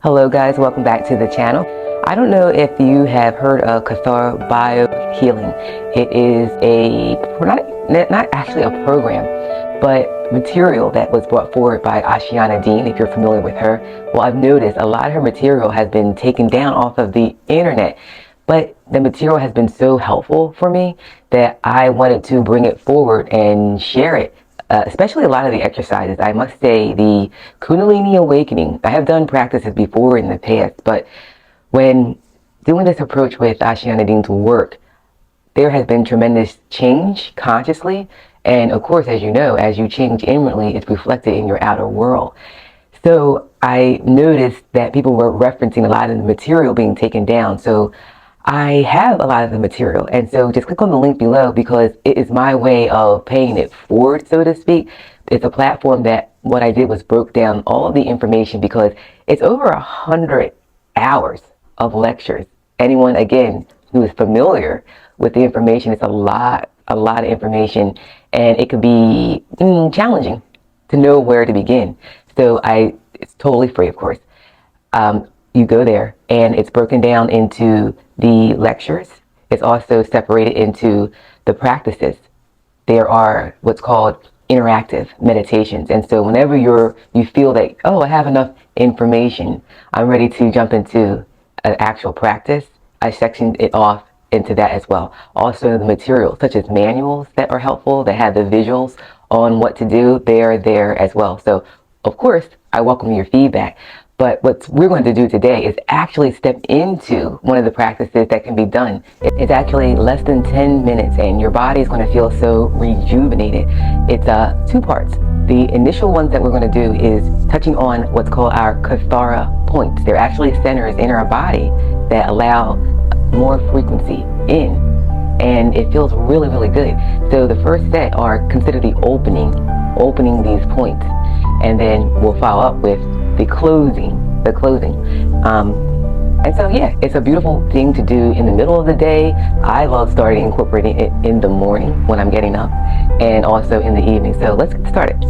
Hello guys, welcome back to the channel. I don't know if you have heard of Kathara Bio-Healing. It is not actually a program, but material that was brought forward by Ashayana Deane, if you're familiar with her. Well, I've noticed a lot of her material has been taken down off of the internet, but the material has been so helpful for me that I wanted to bring it forward and share it. Especially a lot of the exercises. I must say the Kundalini awakening, I have done practices before in the past, but when doing this approach with Ashayana Deane's work, there has been tremendous change consciously. And of course, as you know, as you change inwardly, it's reflected in your outer world. So I noticed that people were referencing a lot of the material being taken down. So I have a lot of the material, and so just click on the link below because it is my way of paying it forward, so to speak. It's a platform that what I did was broke down all of the information because it's over 100 hours of lectures. Anyone, again, who is familiar with the information, it's a lot of information, and it could be challenging to know where to begin. So it's totally free, of course. You go there and it's broken down into the lectures. It's also separated into the practices. There are what's called interactive meditations. And so whenever you feel that, oh, I have enough information, I'm ready to jump into an actual practice, I sectioned it off into that as well. Also the materials such as manuals that are helpful, that have the visuals on what to do, they are there as well. So of course, I welcome your feedback. But what we're going to do today is actually step into one of the practices that can be done. It's actually less than 10 minutes and your body is going to feel so rejuvenated. It's two parts. The initial ones that we're going to do is touching on what's called our Kathara points. They're actually centers in our body that allow more frequency in, and it feels really, really good. So the first set are considered the opening these points, and then we'll follow up with the closing. And so yeah, it's a beautiful thing to do in the middle of the day. I love starting incorporating it in the morning when I'm getting up, and also in the evening. So let's get started.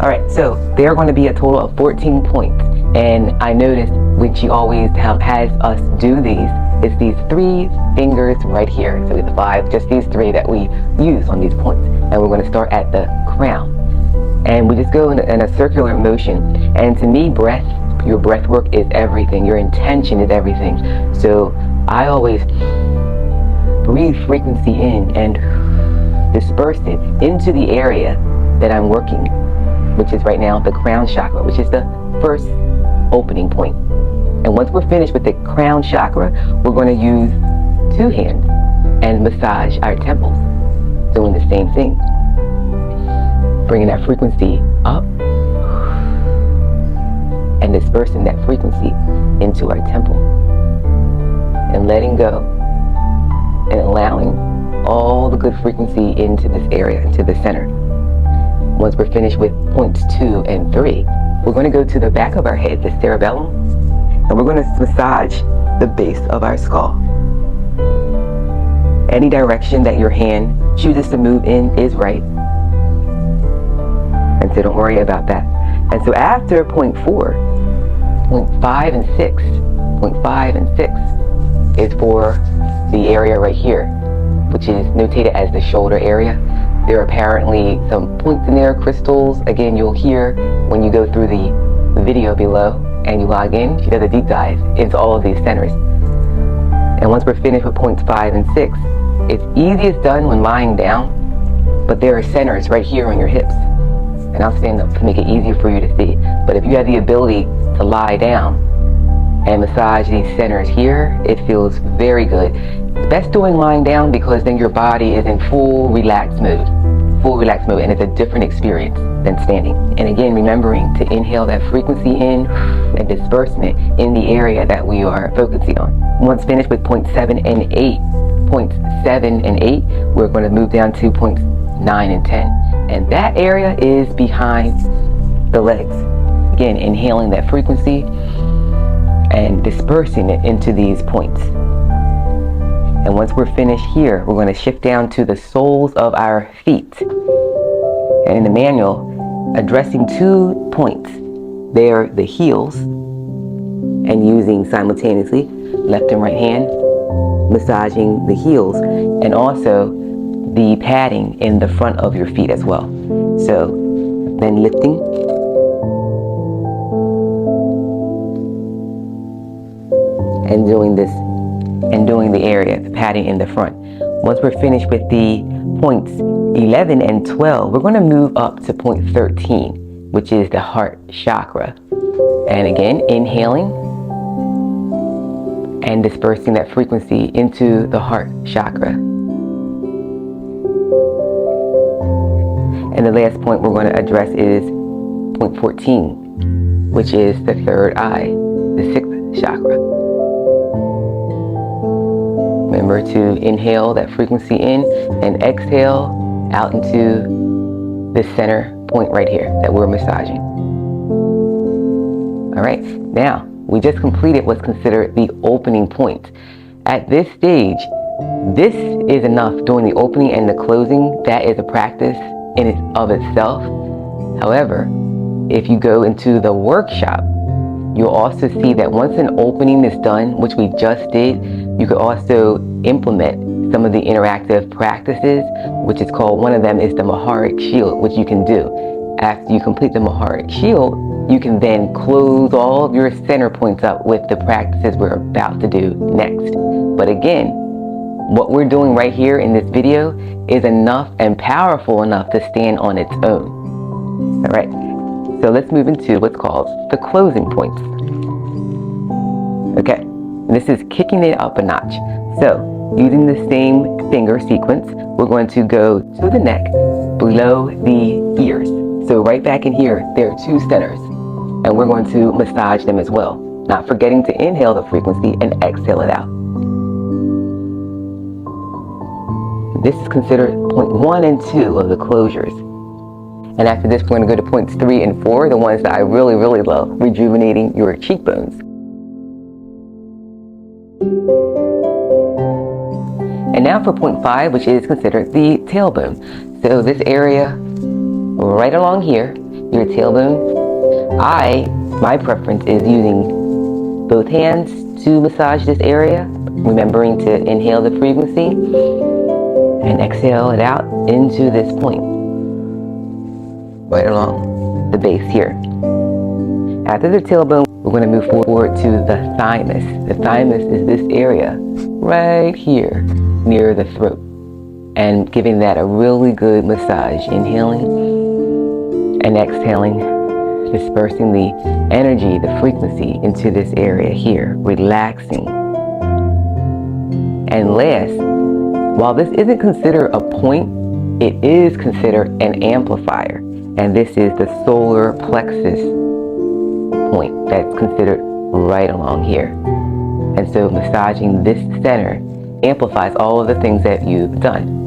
All right, so there are going to be a total of 14 points, and I noticed when she always has us do these, it's these 3 fingers right here. So it's 5, just these 3 that we use on these points, and we're going to start at the crown. And we just go in a circular motion. And to me, your breath work is everything. Your intention is everything. So I always breathe frequency in and disperse it into the area that I'm working, which is right now the crown chakra, which is the first opening point. And once we're finished with the crown chakra, we're going to use 2 hands and massage our temples, doing the same thing. Bringing that frequency up and dispersing that frequency into our temple and letting go and allowing all the good frequency into this area, into the center. Once we're finished with points 2 and 3, we're going to go to the back of our head, the cerebellum, and we're going to massage the base of our skull. Any direction that your hand chooses to move in is right. And so don't worry about that. And so after point 4, point 5 and 6, point 5 and 6 is for the area right here, which is notated as the shoulder area. There are apparently some points in there, crystals. Again, you'll hear when you go through the video below and you log in, she does a deep dive into all of these centers. And once we're finished with points 5 and 6, it's easiest done when lying down, but there are centers right here on your hips. And I'll stand up to make it easier for you to see. But if you have the ability to lie down and massage these centers here, it feels very good. It's best doing lying down because then your body is in full relaxed mode, and it's a different experience than standing. And again, remembering to inhale that frequency in and disbursement in the area that we are focusing on. Once finished with points 7 and 8, we're going to move down to points 9 and 10. And that area is behind the legs. Again, inhaling that frequency and dispersing it into these points. And once we're finished here, we're going to shift down to the soles of our feet. And in the manual, addressing 2 points. They're the heels, and and using simultaneously left and right hand, massaging the heels and also the padding in the front of your feet as well. So then lifting and doing this and doing the area, the padding in the front. Once we're finished with the points 11 and 12, we're going to move up to point 13, which is the heart chakra. And again, inhaling and dispersing that frequency into the heart chakra. And the last point we're going to address is point 14, which is the third eye, the sixth chakra. Remember to inhale that frequency in and exhale out into the center point right here that we're massaging. All right, now we just completed what's considered the opening point. At this stage, this is enough during the opening and the closing. That is a practice in and of itself. However, if you go into the workshop, you'll also see that once an opening is done, which we just did, you could also implement some of the interactive practices, which is called, one of them is the Maharic Shield, which you can do. After you complete the Maharic Shield, you can then close all of your center points up with the practices we're about to do next. But again, what we're doing right here in this video is enough and powerful enough to stand on its own. All right, so let's move into what's called the closing points. Okay, this is kicking it up a notch. So using the same finger sequence, we're going to go to the neck, below the ears. So right back in here, there are two centers, and we're going to massage them as well, not forgetting to inhale the frequency and exhale it out. This is considered point 1 and 2 of the closures. And after this, we're going to go to points 3 and 4, the ones that I really, really love, rejuvenating your cheekbones. And now for point 5, which is considered the tailbone. So this area right along here, your tailbone. My preference is using both hands to massage this area, remembering to inhale the frequency and exhale it out into this point, right along the base here. After the tailbone, we're going to move forward to the thymus. The thymus is this area right here near the throat, and giving that a really good massage, inhaling and exhaling, dispersing the energy, the frequency into this area here, relaxing. And last, while this isn't considered a point, it is considered an amplifier, and this is the solar plexus point that's considered right along here. And so massaging this center amplifies all of the things that you've done.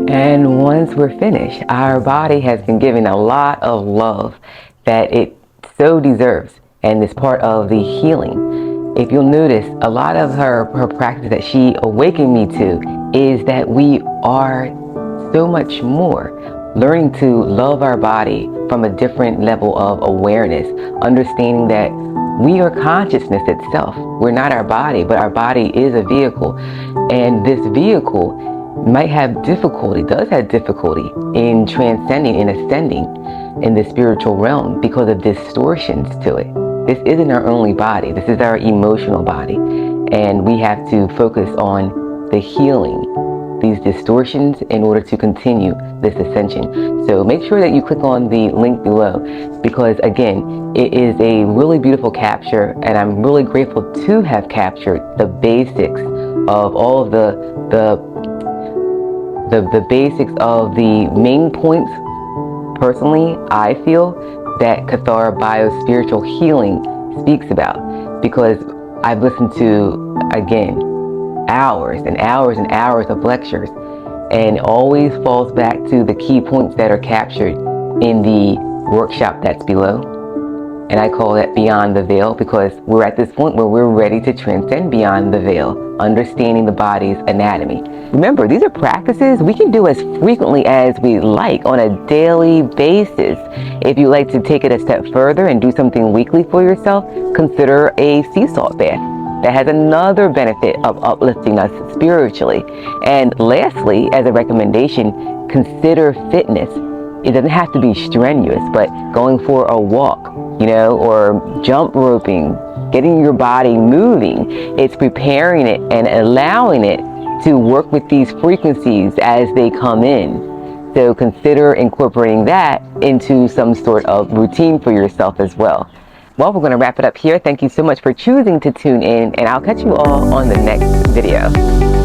And once we're finished, our body has been given a lot of love that it so deserves, and is part of the healing. If you'll notice, a lot of her practice that she awakened me to is that we are so much more. Learning to love our body from a different level of awareness, understanding that we are consciousness itself. We're not our body, but our body is a vehicle. And this vehicle might have difficulty, does have difficulty in transcending and ascending in the spiritual realm because of distortions to it. This isn't our only body. This is our emotional body. And we have to focus on the healing, these distortions, in order to continue this ascension. So make sure that you click on the link below, because again, it is a really beautiful capture, and I'm really grateful to have captured the basics of all of the basics of the main points. Personally, I feel that Kathara Bio-Spiritual Healing speaks about, because I've listened to, again, hours and hours and hours of lectures, and always falls back to the key points that are captured in the workshop that's below. And I call it Beyond the Veil because we're at this point where we're ready to transcend beyond the veil, understanding the body's anatomy. Remember, these are practices we can do as frequently as we like on a daily basis. If you like to take it a step further and do something weekly for yourself, consider a sea salt bath. That has another benefit of uplifting us spiritually. And lastly, as a recommendation, consider fitness. It doesn't have to be strenuous, but going for a walk, or jump roping, getting your body moving. It's preparing it and allowing it to work with these frequencies as they come in. So consider incorporating that into some sort of routine for yourself as well. Well, we're going to wrap it up here. Thank you so much for choosing to tune in, and I'll catch you all on the next video.